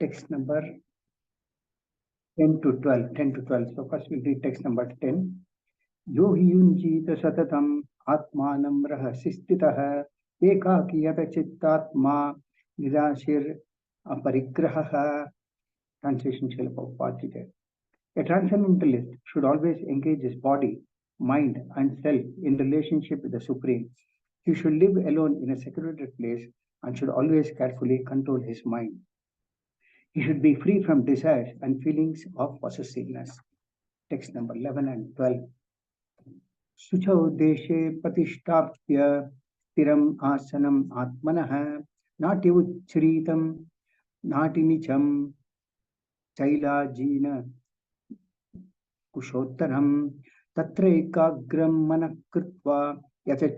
text number 10 to 12. 10 to 12. So first we'll read text number 10. Yohi yunjita satatam atmanam rahasistitah ekakiyata chittatma nirashir aparigraha. Translation Srila Prabhupada. A transcendentalist should always engage his body, mind, and self in relationship with the Supreme. He should live alone in a secluded place and should always carefully control his mind. He should be free from desires and feelings of possessiveness. Text number 11 and 12. Suchau deshe patishtapya tiram asanam atmanah nati uchritam nati nicham chaila jina kushottanam tatra ekagram manakritva yata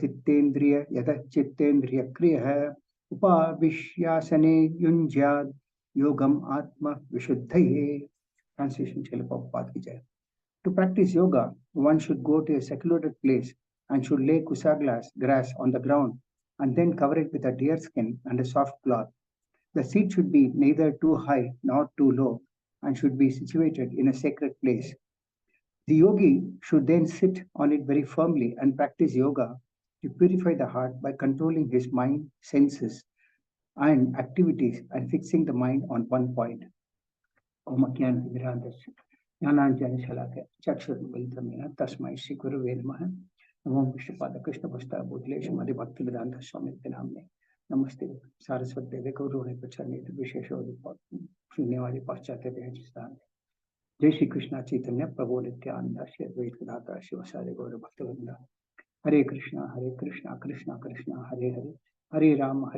chittendriya kriya upavishyasane yunjyad yogam atma vishuddhaye. Translation Srila Prabhupada. To practice yoga, one should go to a secluded place and should lay kusa grass on the ground and then cover it with a deer skin and a soft cloth. The seat should be neither too high nor too low and should be situated in a sacred place. The yogi should then sit on it very firmly and practice yoga to purify the heart by controlling his mind, senses, and activities and fixing the mind on one point. Om Jnana Jnananjana Shalakya Chakshurmilitamena Tasmai Shri Gurave Namaha Namo Vishnupada Krishna Pasta Bhutlesh Madi Bhaktivedanta Swami Namne Namaste Saraswati Deve Gaurone Pachani Visheshodipot Shunyavadi Paschatya Vihajistan. Jai Shri Krishna Chaitanya Prabhu Nityananda Shri Advaita Gadadhara Shivasari Gaura Bhaktivedanta. Hare Krishna Krishna Krishna Hare Hare Hare Rama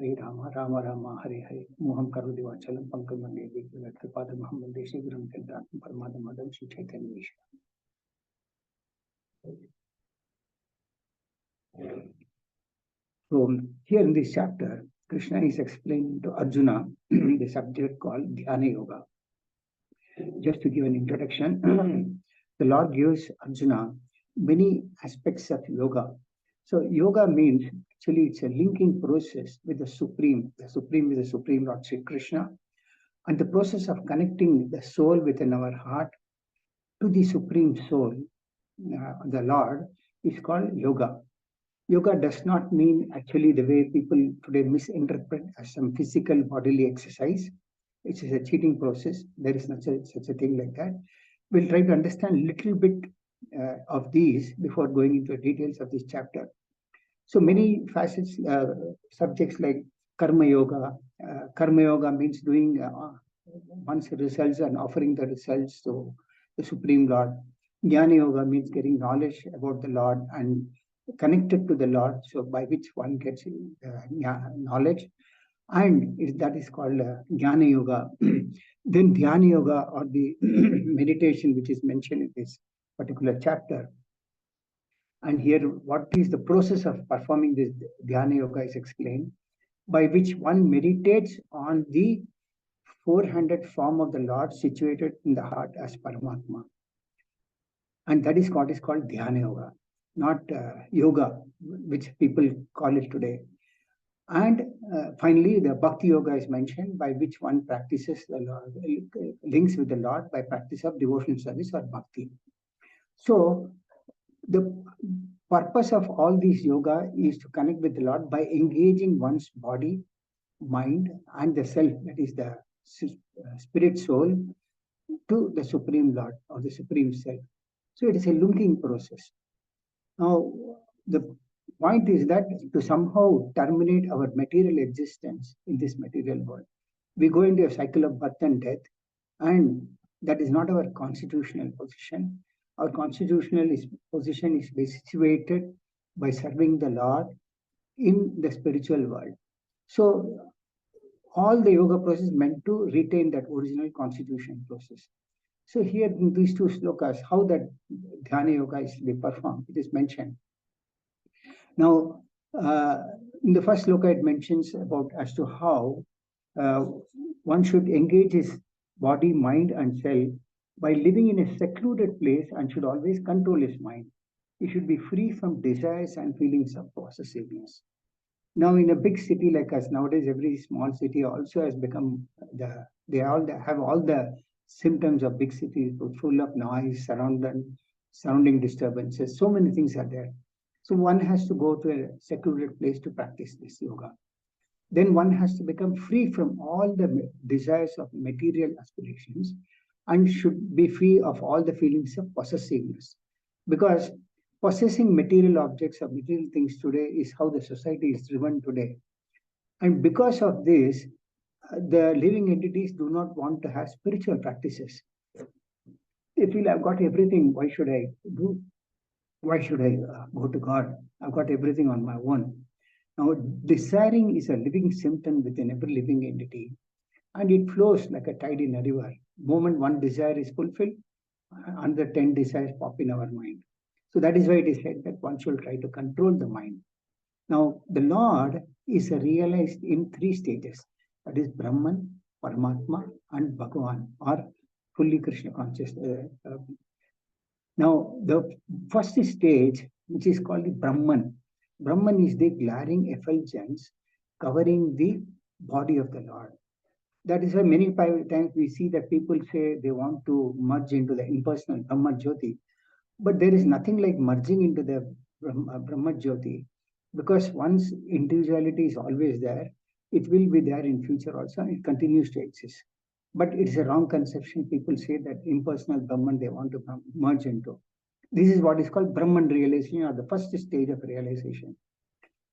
Rama Rama Hare Hare Moham Karudiva Chalam Pankam Mande Vikripada Muhammad Deshi Guram Kendan Paramadam Madam Shri Chaitanya Vishnu. So here in this chapter, Krishna is explaining to Arjuna the subject called Dhyāna-yoga. Just to give an introduction, the Lord gives Arjuna many aspects of yoga. So yoga means actually it's a linking process with the Supreme. The Supreme is the Supreme Lord Sri Krishna. And the process of connecting the soul within our heart to the Supreme Soul, the Lord, is called yoga. Yoga does not mean actually the way people today misinterpret as some physical bodily exercise. It is a cheating process. There is not such a thing like that. We'll try to understand a little bit of these before going into the details of this chapter. So many facets, subjects like karma yoga. Karma yoga means doing one's results and offering the results to the Supreme Lord. Dhyāna yoga means getting knowledge about the Lord and connected to the Lord, so by which one gets knowledge. And that is called Jnana yoga. Then Dhyāna yoga, or the meditation which is mentioned in this particular chapter. And here, what is the process of performing this Dhyāna yoga is explained, by which one meditates on the 400 form of the Lord situated in the heart as Paramatma. And that is what is called Dhyāna yoga, not yoga, which people call it today. And finally, the Bhakti yoga is mentioned, by which one practices the Lord, links with the Lord by practice of devotional service or Bhakti. So the purpose of all these yoga is to connect with the Lord by engaging one's body, mind, and the self, that is the spirit soul, to the Supreme Lord or the Supreme Self. So it is a linking process. Now, the point is that to somehow terminate our material existence in this material world, we go into a cycle of birth and death, and that is not our constitutional position. Our constitutional position is situated by serving the Lord in the spiritual world. So all the yoga process is meant to retain that original constitution process. So here in these two slokas, how that Dhyāna yoga is to be performed, it is mentioned. Now, in the first sloka, it mentions about as to how one should engage his body, mind, and self by living in a secluded place, and should always control his mind. He should be free from desires and feelings of possessiveness. Now, in a big city like us, nowadays, every small city also has become they all have all the symptoms of big cities, full of noise, surrounding disturbances. So many things are there. So one has to go to a secluded place to practice this yoga. Then one has to become free from all the desires of material aspirations and should be free of all the feelings of possessiveness. Because possessing material objects or material things today is how the society is driven today. And because of this, the living entities do not want to have spiritual practices. They feel, I've got everything, why should I do? Why should I go to God? I've got everything on my own. Now, desiring is a living symptom within every living entity, and it flows like a tide in a river. The moment one desire is fulfilled, another 10 desires pop in our mind. So that is why it is said that one should try to control the mind. Now, the Lord is realized in 3 stages. That is Brahman, Paramatma, and Bhagavan, or fully Krishna conscious. Now, the first stage, which is called the Brahman. Brahman is the glaring effulgence covering the body of the Lord. That is why many times we see that people say they want to merge into the impersonal Brahma Jyoti. But there is nothing like merging into the Brahma Jyoti, because once individuality is always there, it will be there in future also, and it continues to exist. But it's a wrong conception. People say that impersonal Brahman they want to merge into. This is what is called Brahman realization, or the first stage of realization.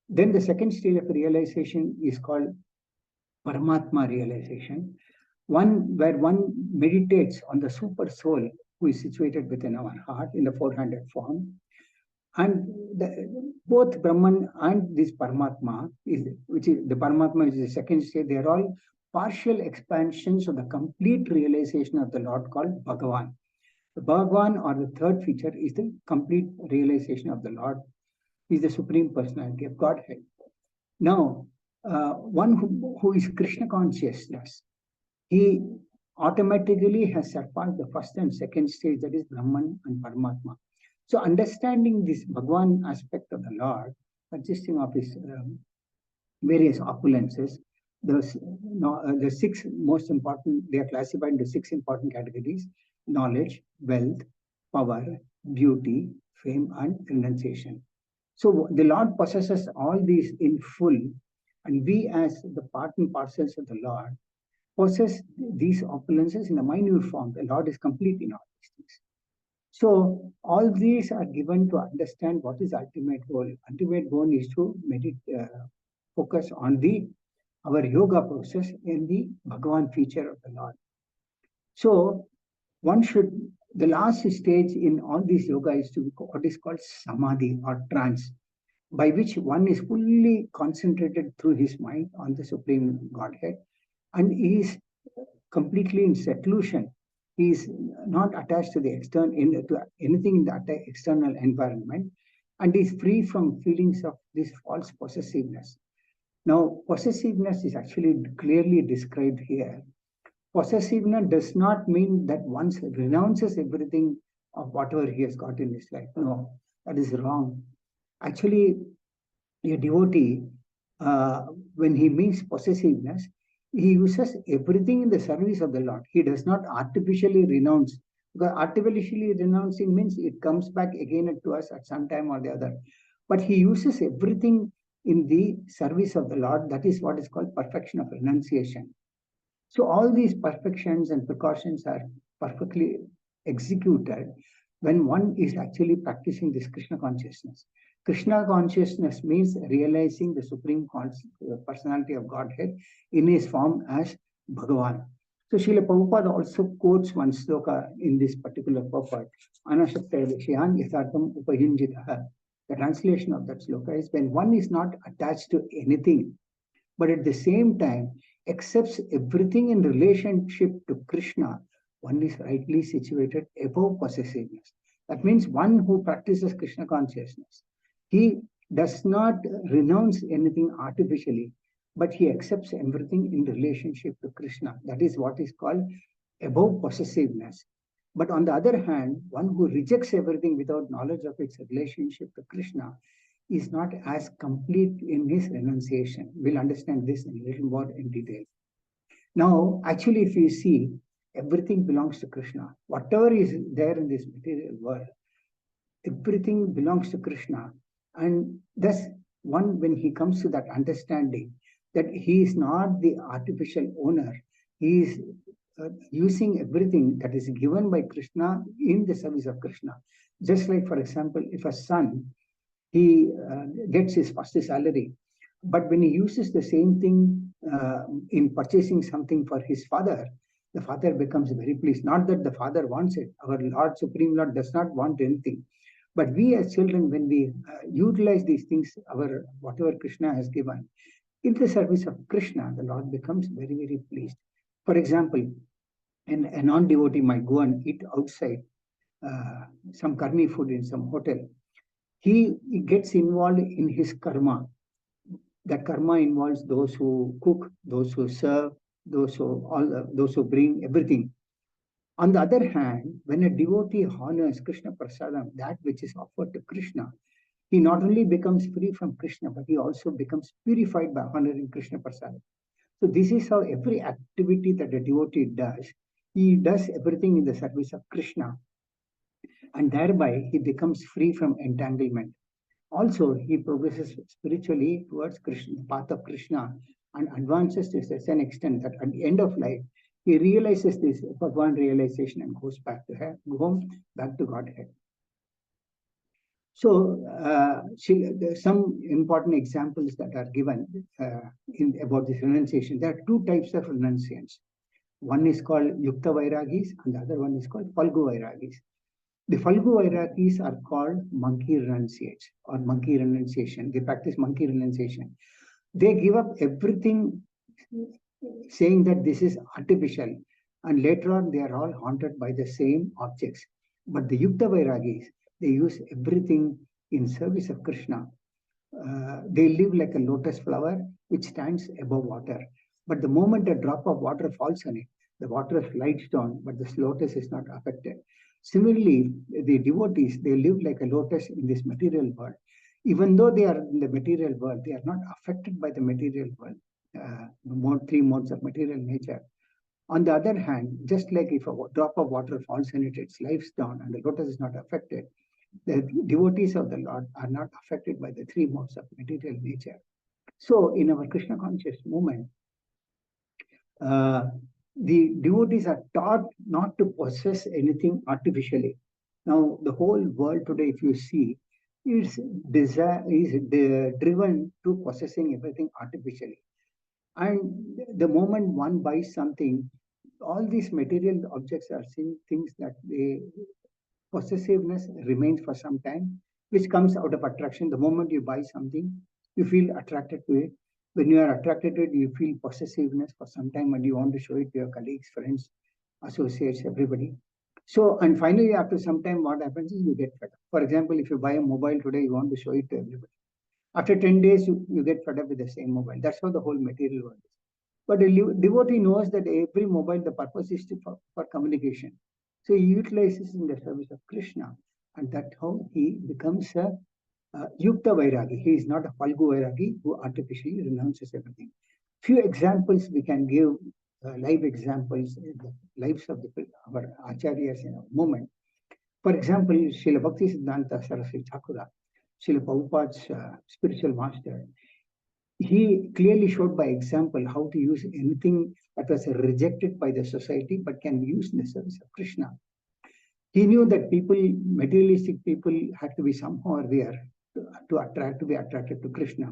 Then the second stage of realization is called Paramatma realization, one where one meditates on the super soul who is situated within our heart in the 400 form. And both Brahman and this Paramatma, which is the Paramatma, is the second stage, they are all partial expansions of the complete realization of the Lord called Bhagavan. The Bhagavan, or the third feature, is the complete realization of the Lord, is the Supreme Personality of Godhead. Now, one who is Krishna consciousness, he automatically has surpassed the first and second stage, that is Brahman and Paramatma. So understanding this Bhagavan aspect of the Lord, consisting of his various opulences, the 6 most important, they are classified into 6 important categories: knowledge, wealth, power, beauty, fame, and renunciation. So the Lord possesses all these in full, and we as the part and parcels of the Lord possess these opulences in a minute form. The Lord is complete in all these things. So all these are given to understand what is ultimate goal. Ultimate goal is to focus on our yoga process in the Bhagavan feature of the Lord. So the last stage in all this yoga is to what is called samadhi or trance, by which one is fully concentrated through his mind on the Supreme Godhead, and he is completely in seclusion. He is not attached to to anything in the external environment, and is free from feelings of this false possessiveness. Now, possessiveness is actually clearly described here. Possessiveness does not mean that one renounces everything of whatever he has got in his life. No, that is wrong. Actually, a devotee, when he means possessiveness, he uses everything in the service of the Lord. He does not artificially renounce. Because artificially renouncing means it comes back again to us at some time or the other. But he uses everything in the service of the Lord. That is what is called perfection of renunciation. So all these perfections and precautions are perfectly executed when one is actually practicing this Krishna consciousness. Krishna consciousness means realizing the Supreme Personality of Godhead in his form as Bhagavan. So Srila Prabhupada also quotes one sloka in this particular purport, Anashakta Vishyan Yathartham Upayunjitaha. The translation of that sloka is, when one is not attached to anything, but at the same time accepts everything in relationship to Krishna, one is rightly situated above possessiveness. That means one who practices Krishna consciousness, he does not renounce anything artificially, but he accepts everything in relationship to Krishna. That is what is called above possessiveness. But on the other hand, one who rejects everything without knowledge of its relationship to Krishna, is not as complete in his renunciation. We'll understand this in a little more in detail. Now, actually, if you see, everything belongs to Krishna. Whatever is there in this material world, everything belongs to Krishna. And thus, when he comes to that understanding that he is not the artificial owner, he is using everything that is given by Krishna in the service of Krishna. Just like, for example, if a son, he gets his first salary, but when he uses the same thing in purchasing something for his father, the father becomes very pleased. Not that the father wants it. Our Lord, Supreme Lord, does not want anything. But we as children, when we utilize these things, whatever Krishna has given, in the service of Krishna, the Lord becomes very, very pleased. For example, a non-devotee might go and eat outside some karmi food in some hotel. He gets involved in his karma. That karma involves those who cook, those who serve, those who bring everything. On the other hand, when a devotee honors Krishna Prasadam, that which is offered to Krishna, he not only becomes free from Krishna, but he also becomes purified by honoring Krishna Prasadam. So this is how every activity that a devotee does, he does everything in the service of Krishna. And thereby he becomes free from entanglement. Also, he progresses spiritually towards Krishna, the path of Krishna, and advances to such an extent that at the end of life, he realizes this Bhagavan realization and goes back to home, back to Godhead. So, some important examples that are given about this renunciation. There are two types of renunciants. One is called Yukta Vairagis, and the other one is called Falgu Vairagis. The Falgu Vairagis are called monkey renunciates or monkey renunciation. They practice monkey renunciation. They give up everything, saying that this is artificial, and later on they are all haunted by the same objects. But the Yukta Vairagis, they use everything in service of Krishna. They live like a lotus flower which stands above water. But the moment a drop of water falls on it, the water slides down, but the lotus is not affected. Similarly, the devotees, they live like a lotus in this material world. Even though they are in the material world, they are not affected by the material world, three modes of material nature. On the other hand, just like if a drop of water falls on it, it slides down and the lotus is not affected, the devotees of the Lord are not affected by the three modes of material nature. So in our Krishna conscious movement, the devotees are taught not to possess anything artificially. Now, the whole world today, if you see, is driven to possessing everything artificially. And the moment one buys something, all these material objects are things that the possessiveness remains for some time, which comes out of attraction. The moment you buy something, you feel attracted to it. When you are attracted to it, you feel possessiveness for some time and you want to show it to your colleagues, friends, associates, everybody. So, and finally, after some time, what happens is you get fed up. For example, if you buy a mobile today, you want to show it to everybody. After 10 days, you get fed up with the same mobile. That's how the whole material world is. But a devotee knows that every mobile, the purpose is for communication. So he utilizes in the service of Krishna. And that's how he becomes a Yukta Vairagi. He is not a Falgu Vairagi who artificially renounces everything. Few examples we can give, live examples in the lives of our acharyas in our moment. For example, Srila Bhaktivedanta Saraswati Thakura, Srila Prabhupada's spiritual master, he clearly showed by example how to use anything that was rejected by the society but can be used in the service of Krishna. He knew that materialistic people had to be somehow or there to be attracted to Krishna.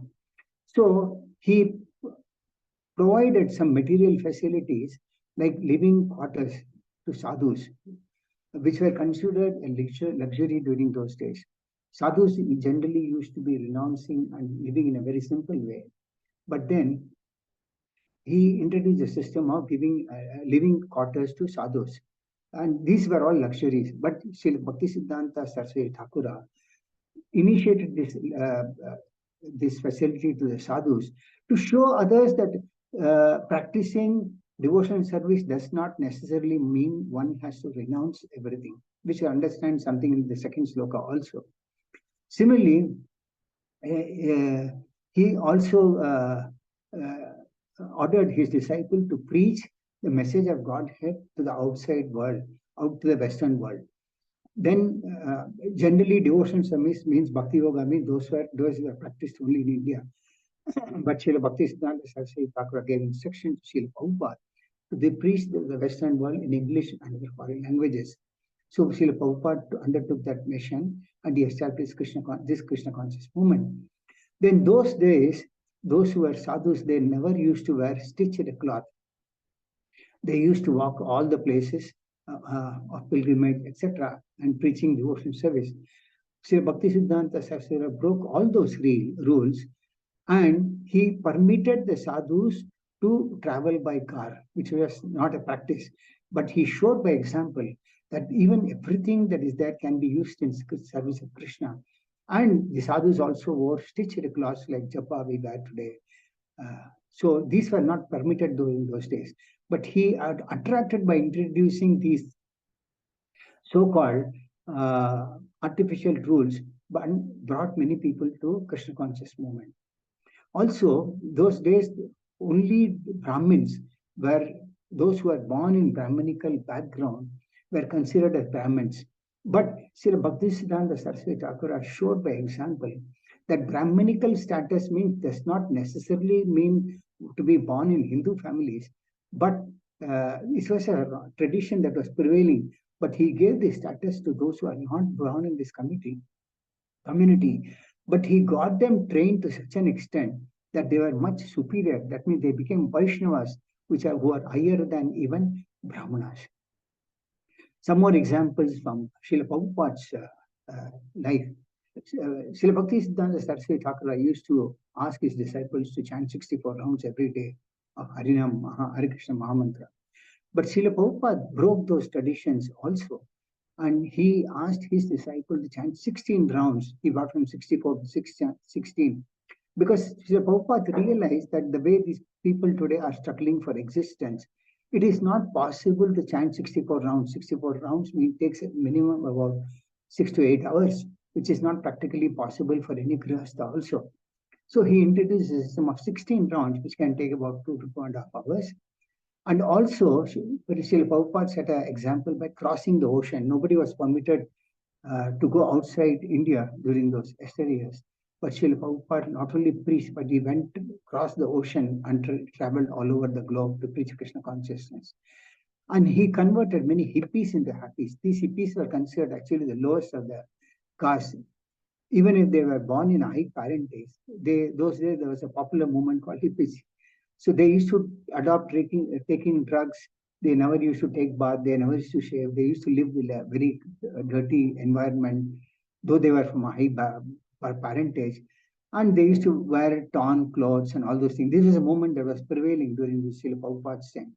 So he provided some material facilities like living quarters to sadhus, which were considered a luxury during those days. Sadhus generally used to be renouncing and living in a very simple way. But then he introduced a system of giving living quarters to sadhus. And these were all luxuries. But Srila Bhaktisiddhanta Saraswati Thakura initiated this facility to the sadhus to show others that practicing devotional service does not necessarily mean one has to renounce everything, which I understand something in the second sloka also. Similarly, he also ordered his disciple to preach the message of Godhead to the outside world, out to the Western world. Then generally devotion service means bhakti yoga means those who are practiced only in India. But Srila Bhaktisiddhanta Saraswati Thakur gave instruction to Srila Prabhupada. They preached the Western world in English and other foreign languages. So Srila Prabhupada undertook that mission and he established this Krishna conscious movement. Then those days, those who were sadhus, they never used to wear stitched cloth. They used to walk all the places of pilgrimage, etc., and preaching devotion service. Sri Bhaktisiddhanta Saraswati broke all those rules, and he permitted the sadhus to travel by car, which was not a practice. But he showed by example that even everything that is there can be used in service of Krishna. And the sadhus also wore stitched cloths like japa we wear today. So these were not permitted during those days. But he had attracted by introducing these so-called artificial rules, but brought many people to Krishna conscious movement. Also, those days, only Brahmins were those who were born in Brahmanical background were considered as Brahmins. But Srila Bhaktisiddhanta Saraswati Thakur showed by example that Brahmanical status does not necessarily mean to be born in Hindu families, but it was a tradition that was prevailing. But he gave the status to those who are not born in this community. But he got them trained to such an extent that they were much superior. That means they became Vaishnavas, who are higher than even Brahmanas. Some more examples from Srila Prabhupada's life. Srila Bhaktisiddhanta Saraswati Thakur used to ask his disciples to chant 64 rounds every day of Harinam, Hare Krishna Mahamantra. But Srila Prabhupada broke those traditions also. And he asked his disciple to chant 16 rounds. He got from 64 to 16. Because Srila Prabhupada realized that the way these people today are struggling for existence, it is not possible to chant 64 rounds. 64 rounds takes a minimum about 6 to 8 hours, which is not practically possible for any grihastha also. So he introduced a system of 16 rounds, which can take about 2 to 2.5 hours. And also, Srila Prabhupada set an example by crossing the ocean. Nobody was permitted to go outside India during those years. But Srila Prabhupada not only preached, but he went across the ocean and traveled all over the globe to preach Krishna consciousness. And he converted many hippies into happies. These hippies were considered actually the lowest of the caste. Even if they were born in high parentage, those days there was a popular movement called hippies. So they used to adopt taking drugs. They never used to take bath. They never used to shave. They used to live in a very dirty environment, though they were from a high parentage. And they used to wear torn clothes and all those things. This was a movement that was prevailing during the Srila Prabhupada's time.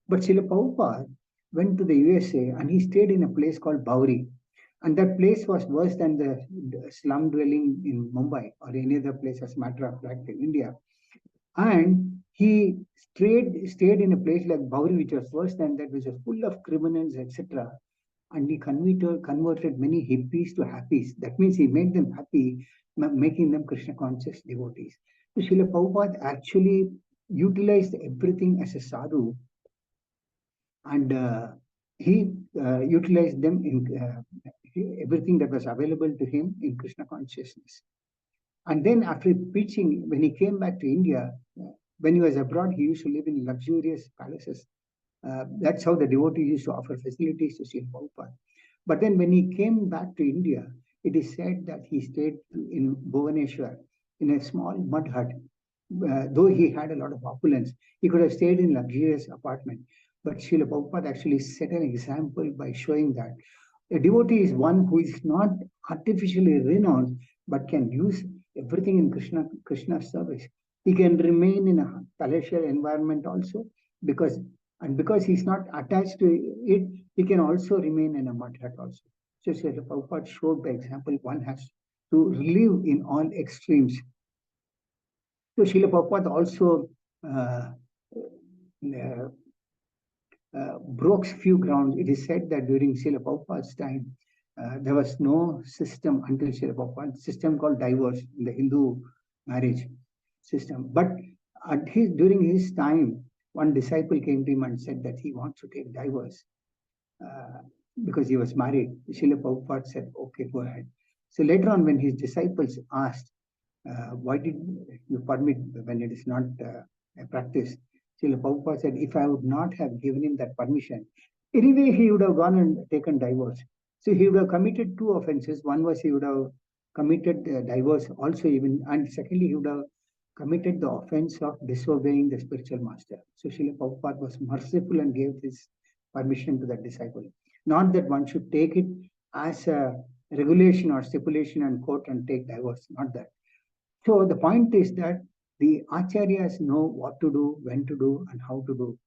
But Srila Prabhupada went to the USA and he stayed in a place called Bauri. And that place was worse than the slum dwelling in Mumbai or any other place, as a matter of fact, in India. And he stayed in a place like Bauri, which was worse than that, which was full of criminals, etc. And he converted many hippies to happies. That means he made them happy, making them Krishna conscious devotees. So Srila Prabhupada actually utilized everything as a sadhu, and he utilized them in everything that was available to him in Krishna consciousness. And then after preaching, when he came back to India, when he was abroad, he used to live in luxurious palaces. That's how the devotees used to offer facilities to Srila Prabhupada. But then when he came back to India, it is said that he stayed in Bhubaneswar in a small mud hut. Though he had a lot of opulence, he could have stayed in luxurious apartment. But Srila Prabhupada actually set an example by showing that a devotee is one who is not artificially renowned, but can use everything in Krishna service. He can remain in a palatial environment also, because he's not attached to it, he can also remain in a mud hut also. So Srila Prabhupada showed by example, one has to live in all extremes. So Srila Prabhupada also broke few grounds. It is said that during Srila Prabhupada's time, there was no system until Srila Prabhupada, system called divorce in the Hindu marriage system. But during his time, one disciple came to him and said that he wants to take divorce because he was married. Srila Prabhupada said, okay, go ahead. So later on, when his disciples asked, why did you permit when it is not a practice? Srila Prabhupada said, if I would not have given him that permission, anyway, he would have gone and taken divorce. So he would have committed two offenses. One was he would have committed divorce also even, and secondly, he would have committed the offense of disobeying the spiritual master. So Srila Prabhupada was merciful and gave this permission to that disciple. Not that one should take it as a regulation or stipulation and court and take divorce, not that. So the point is that the acharyas know what to do, when to do, and how to do.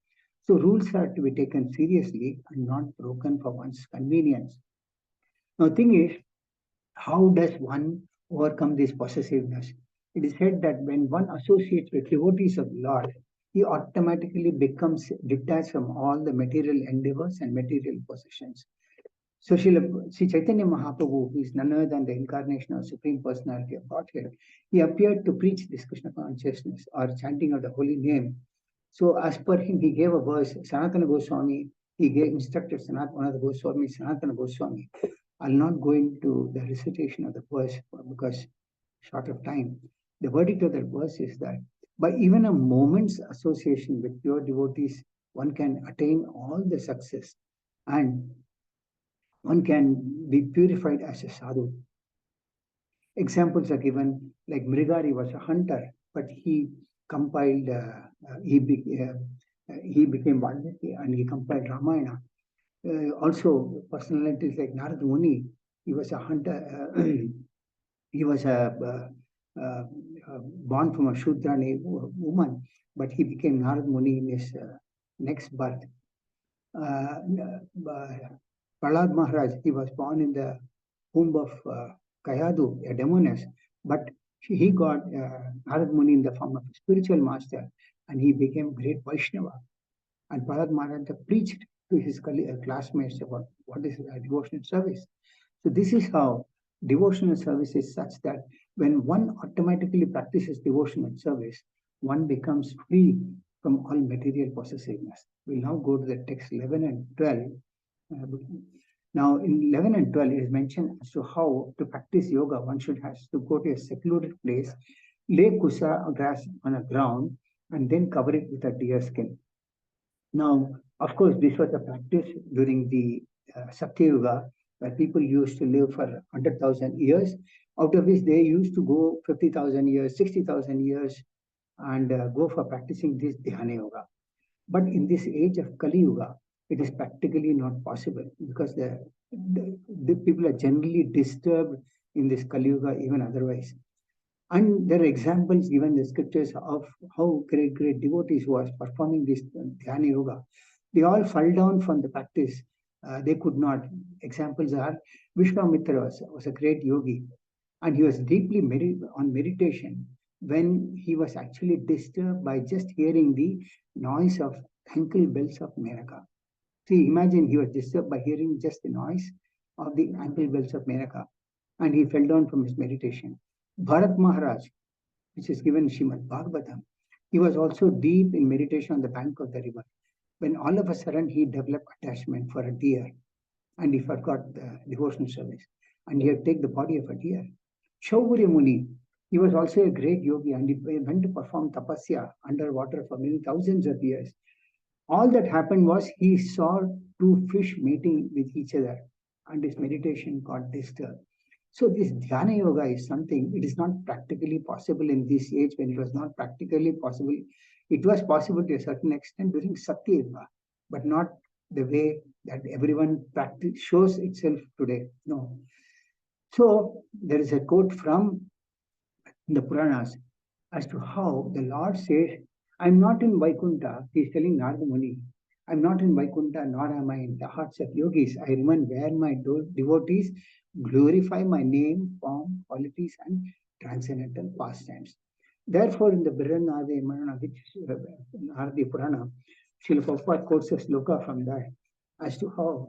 So rules are to be taken seriously and not broken for one's convenience. Now, the thing is, how does one overcome this possessiveness? It is said that when one associates with devotees of the Lord, he automatically becomes detached from all the material endeavors and material possessions. So Sri Chaitanya Mahaprabhu, who is none other than the incarnation of Supreme Personality of Godhead, he appeared to preach this Krishna consciousness or chanting of the holy name. So as per him, he gave a verse, Sanatana Goswami, he instructed one of the Goswami, Sanatana Goswami. I'll not go into the recitation of the verse because short of time. The verdict of that verse is that by even a moment's association with pure devotees, one can attain all the success and one can be purified as a sadhu. Examples are given, like Mrigari was a hunter, but he compiled, he became Valmiki and he compiled Ramayana. Also, personalities like Narad Muni, he was a hunter, he was born from a Shudrani woman, but he became Narad Muni in his next birth. Prahlad Maharaj, he was born in the womb of Kayadu, a demoness, but he got Narad Muni in the form of a spiritual master, and he became great Vaishnava. And Prahlad Maharaj preached to his classmates about what is devotional service. So this is how devotional service is such that when one automatically practices devotional service, one becomes free from all material possessiveness. We'll now go to the text 11 and 12. Now, in 11 and 12, it is mentioned as to how to practice yoga. One should have to go to a secluded place, lay kusa grass on a ground, and then cover it with a deer skin. Now, of course, this was a practice during the Satya-yoga, where people used to live for 100,000 years, out of which they used to go 50,000 years, 60,000 years, and go for practicing this Dhyāna-yoga. But in this age of Kali-yoga, it is practically not possible because the people are generally disturbed in this Kali-yoga, even otherwise. And there are examples given in the scriptures of how great devotees who are performing this Dhyāna-yoga, they all fell down from the practice. They could not. Examples are Vishwamitra was a great yogi, and he was deeply on meditation when he was actually disturbed by just hearing the noise of ankle bells of Menaka. See, imagine he was disturbed by hearing just the noise of the ankle bells of Menaka, and he fell down from his meditation. Bharat Maharaj, which is given in Srimad Bhagavatam, he was also deep in meditation on the bank of the river, when all of a sudden he developed attachment for a deer, and he forgot the devotional service, and he had taken the body of a deer. Shaurya Muni, he was also a great yogi, and he went to perform tapasya underwater for many thousands of years. All that happened was he saw two fish mating with each other, and his meditation got disturbed. So this Dhyana Yoga is something, it is not practically possible in this age when it was not practically possible. It was possible to a certain extent during Satya Yuga, but not the way that everyone shows itself today. No. So there is a quote from the Puranas as to how the Lord says, I'm not in Vaikuntha. He is telling Narada Muni, I'm not in Vaikuntha, nor am I in the hearts of yogis. I remain where my devotees glorify my name, form, qualities, and transcendental pastimes. Therefore, in the Brihadaranyaka Manana, which is Naradi Purana, Srila Prabhupada quotes a sloka from that as to how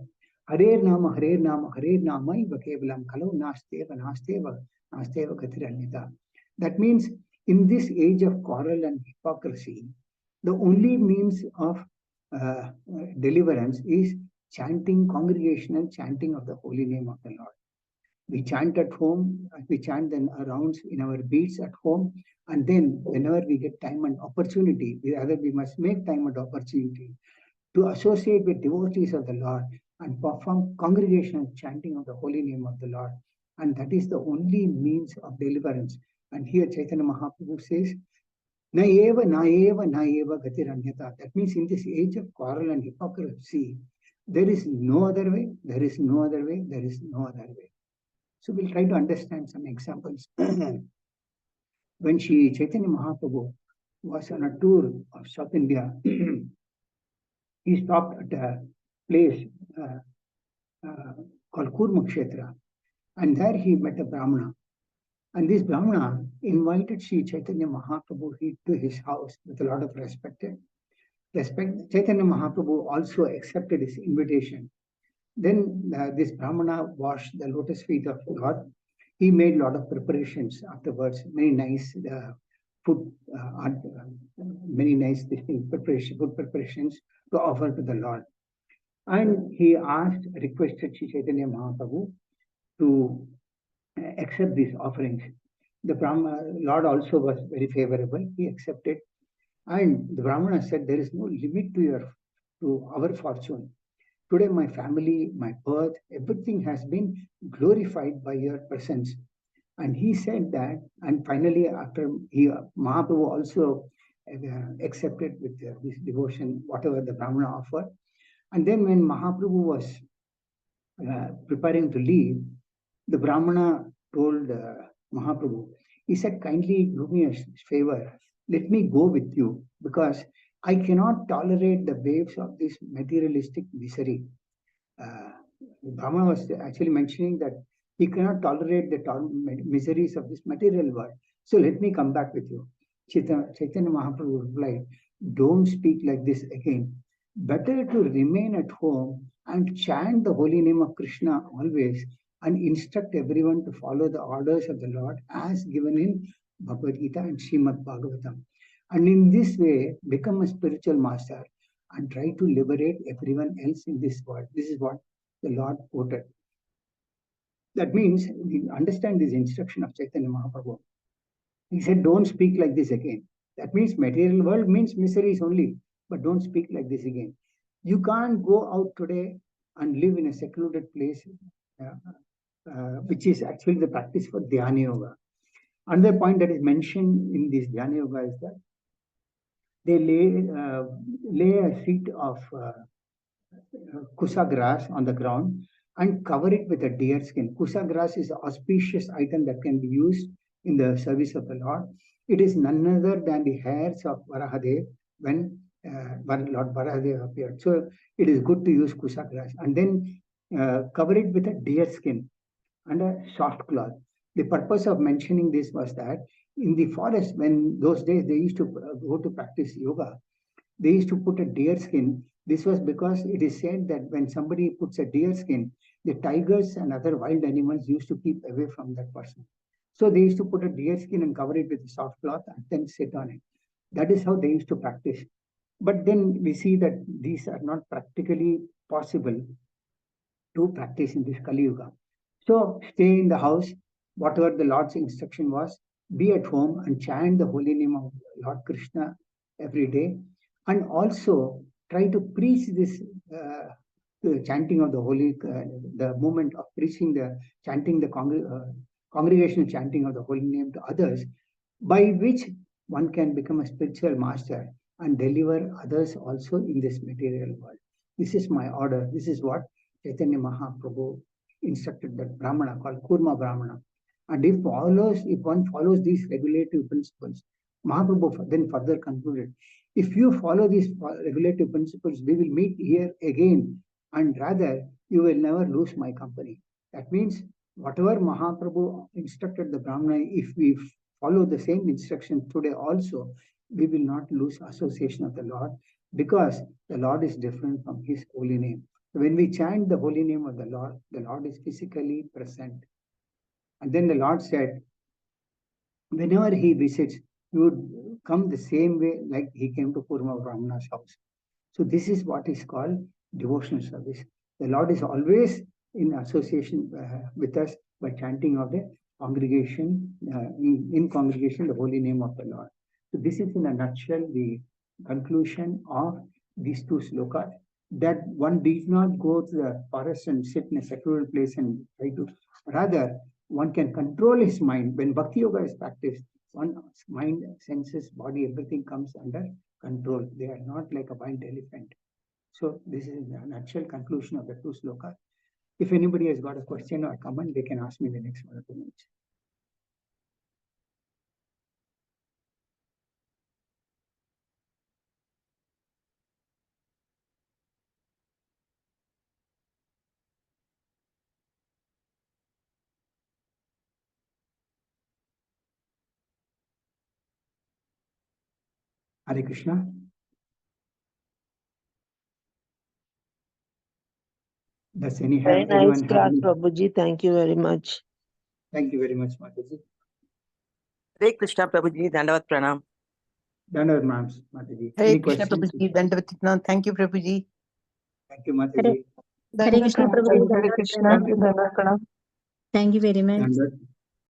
Hare Nama, Hare Nama, Hare Nama, Iva Kevalam Kalau Nasteva, Nasteva, Nasteva Gatiranyata. That means in this age of quarrel and hypocrisy, the only means of deliverance is chanting, congregational chanting of the holy name of the Lord. We chant at home, we chant then around in our beats at home, and then whenever we get time and opportunity, we must make time and opportunity to associate with devotees of the Lord and perform congregational chanting of the holy name of the Lord. And that is the only means of deliverance. And here Chaitanya Mahaprabhu says, Naeva, Naeva, Naeva Gatiranyata. That means in this age of quarrel and hypocrisy, there is no other way, there is no other way, there is no other way. So we'll try to understand some examples. When Chaitanya Mahaprabhu was on a tour of South India, he stopped at a place called Kurmakshetra, and there he met a Brahmana. And this Brahmana invited Sri Chaitanya Mahaprabhu to his house with a lot of respect. Chaitanya Mahaprabhu also accepted his invitation. Then this Brahmana washed the lotus feet of God. He made a lot of preparations afterwards, very nice food, many nice food preparations to offer to the Lord. And he requested Sri Chaitanya Mahaprabhu to accept these offerings. The Lord also was very favorable. He accepted. And the Brahmana said, there is no limit to our fortune. Today, my family, my birth, everything has been glorified by your presence. And he said that, and finally, after Mahaprabhu also accepted with this devotion, whatever the Brahmana offered. And then when Mahaprabhu was preparing to leave, the Brahmana told Mahaprabhu, he said, kindly do me a favor, let me go with you, because I cannot tolerate the waves of this materialistic misery. Brahmana was actually mentioning that he cannot tolerate the miseries of this material world. So let me come back with you. Chaitanya Mahaprabhu replied, don't speak like this again. Better to remain at home and chant the holy name of Krishna always and instruct everyone to follow the orders of the Lord as given in Bhagavad-gītā and Srimad Bhagavatam. And in this way, become a spiritual master and try to liberate everyone else in this world. This is what the Lord quoted. That means we understand this instruction of Chaitanya Mahaprabhu. He said, don't speak like this again. That means material world means miseries only, but don't speak like this again. You can't go out today and live in a secluded place, which is actually the practice for Dhyāna-yoga. Another point that is mentioned in this Dhyāna-yoga is that they lay a sheet of kusa grass on the ground and cover it with a deer skin. Kusa grass is an auspicious item that can be used in the service of the Lord. It is none other than the hairs of Varahadev when Lord Varahadev appeared. So it is good to use kusa grass and then cover it with a deer skin and a soft cloth. The purpose of mentioning this was that in the forest, when those days they used to go to practice yoga, they used to put a deer skin. This was because it is said that when somebody puts a deer skin, the tigers and other wild animals used to keep away from that person. So they used to put a deer skin and cover it with a soft cloth and then sit on it. That is how they used to practice. But then we see that these are not practically possible to practice in this Kali Yuga. So stay in the house, whatever the Lord's instruction was, be at home and chant the holy name of Lord Krishna every day. And also try to preach this chanting of the holy, the moment of preaching chanting the congregational chanting of the holy name to others, by which one can become a spiritual master and deliver others also in this material world. This is my order. This is what Chaitanya Mahaprabhu instructed that Brahmana called Kurma Brahmana. And if one follows these regulative principles, Mahaprabhu then further concluded, if you follow these regulative principles, we will meet here again, and rather you will never lose my company. That means whatever Mahaprabhu instructed the Brahmana, if we follow the same instruction today also, we will not lose association of the Lord, because the Lord is different from his holy name. When we chant the holy name of the Lord is physically present. And then the Lord said, whenever he visits, he would come the same way like he came to Purma Brahmana's house. So this is what is called devotional service. The Lord is always in association with us by chanting of the congregation, in congregation, the holy name of the Lord. So this is in a nutshell the conclusion of these two slokas, that one does not go to the forest and sit in a secluded place and try to, rather one can control his mind. When Bhakti Yoga is practiced, one's mind, senses, body, everything comes under control. They are not like a wild elephant. So this is a nutshell conclusion of the two slokas. If anybody has got a question or comment, they can ask me in the next 1 or 2 minutes. Hare Krishna. Does Very nice class, Prabhuji. Thank you very much. Thank you very much, Mataji. Hare Krishna, Prabhuji. Dandavat Pranam. Dandavat, Mataji. Hare Krishna, Prabhuji. Dandavat Pranam. Thank you, Prabhuji. Thank you, Mataji. Hare Krishna, Prabhuji. Hare Krishna. Dandavat Pranam. Thank you very much. Dandavat.